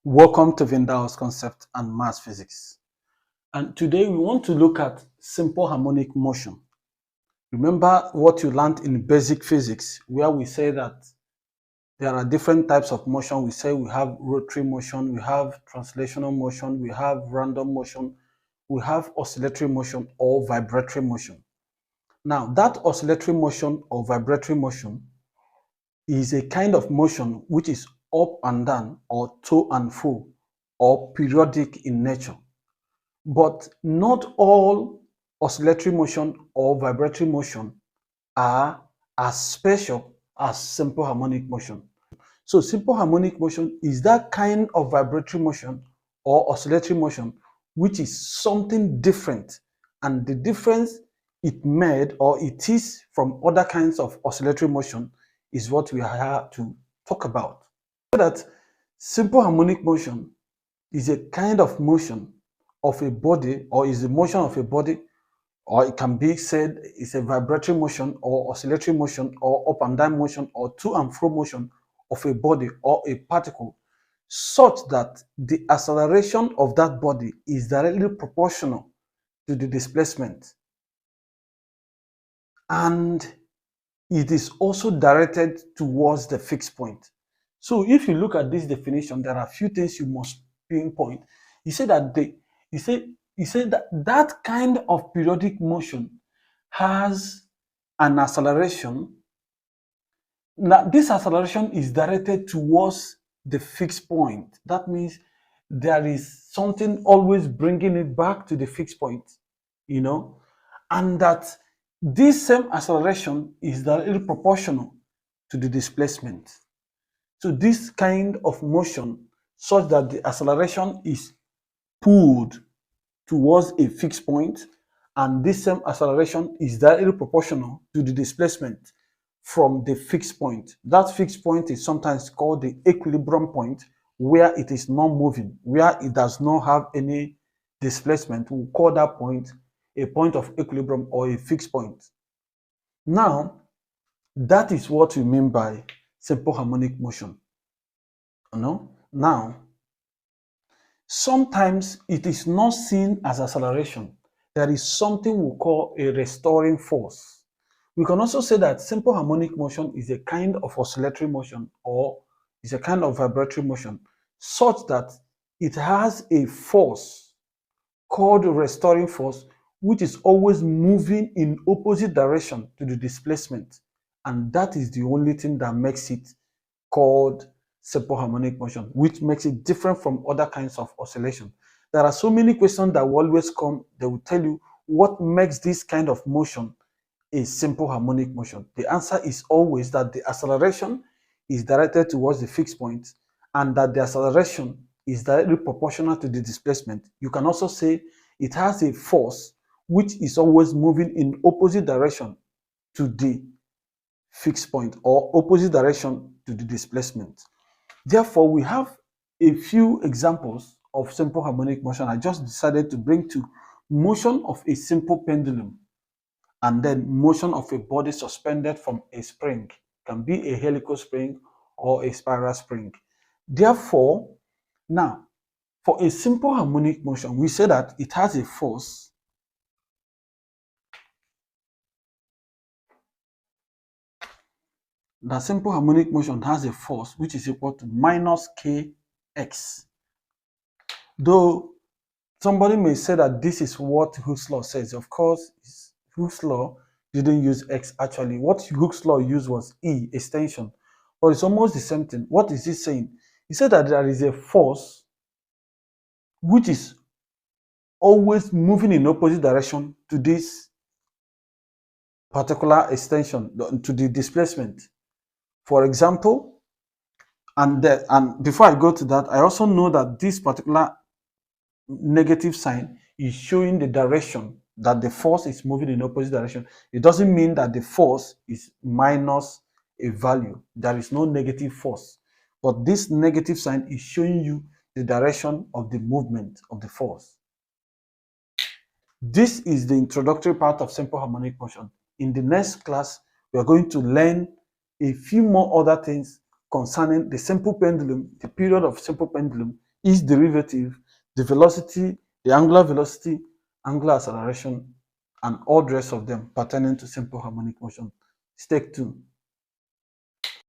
Welcome to VINDAL'S Concept and Mass Physics. And today we want to look at simple harmonic motion. Remember what you learned in basic physics, where we say that there are different types of motion. We say we have rotary motion, we have translational motion, we have random motion, we have oscillatory motion or vibratory motion. Now, that oscillatory motion or vibratory motion is a kind of motion which is up and down or to and fro or periodic in nature. But not all oscillatory motion or vibratory motion are as special as simple harmonic motion. So simple harmonic motion is that kind of vibratory motion or oscillatory motion which is something different, and the difference it made or it is from other kinds of oscillatory motion is what we are here to talk about. So that simple harmonic motion is a kind of motion of a body, or is the motion of a body, or it can be said it's a vibratory motion or oscillatory motion or up and down motion or to and fro motion of a body or a particle, such that the acceleration of that body is directly proportional to the displacement, and it is also directed towards the fixed point. So if you look at this definition, there are a few things you must pinpoint. He said that that kind of periodic motion has an acceleration. Now, this acceleration is directed towards the fixed point. That means there is something always bringing it back to the fixed point, and that this same acceleration is directly proportional to the displacement. So this kind of motion, such that the acceleration is pulled towards a fixed point, and this same acceleration is directly proportional to the displacement from the fixed point. That fixed point is sometimes called the equilibrium point, where it is not moving, where it does not have any displacement. We'll call that point a point of equilibrium or a fixed point. Now, that is what we mean by simple harmonic motion. Now, sometimes it is not seen as acceleration. There is something we call a restoring force. We can also say that simple harmonic motion is a kind of oscillatory motion or is a kind of vibratory motion, such that it has a force called restoring force, which is always moving in opposite direction to the displacement. And that is the only thing that makes it called simple harmonic motion, which makes it different from other kinds of oscillation. There are so many questions that will always come. They will tell you what makes this kind of motion a simple harmonic motion. The answer is always that the acceleration is directed towards the fixed point, and that the acceleration is directly proportional to the displacement. You can also say it has a force which is always moving in opposite direction to the fixed point or opposite direction to the displacement. Therefore, we have a few examples of simple harmonic motion. I just decided to bring to motion of a simple pendulum, and then motion of a body suspended from a spring. It can be a helical spring or a spiral spring. Therefore, now, for a simple harmonic motion, we say that it has a force The simple harmonic motion has a force which is equal to minus kx. Though somebody may say that this is what Hooke's law says. Of course, Hooke's law didn't use x actually. What Hooke's law used was E, extension. But it's almost the same thing. What is he saying? He said that there is a force which is always moving in opposite direction to this particular extension, to the displacement. For example, and before I go to that, I also know that this particular negative sign is showing the direction that the force is moving in opposite direction. It doesn't mean that the force is minus a value. There is no negative force. But this negative sign is showing you the direction of the movement of the force. This is the introductory part of simple harmonic motion. In the next class, we are going to learn a few more other things concerning the simple pendulum, the period of simple pendulum, its derivative, the velocity, the angular velocity, angular acceleration, and all the rest of them pertaining to simple harmonic motion. Stay tuned.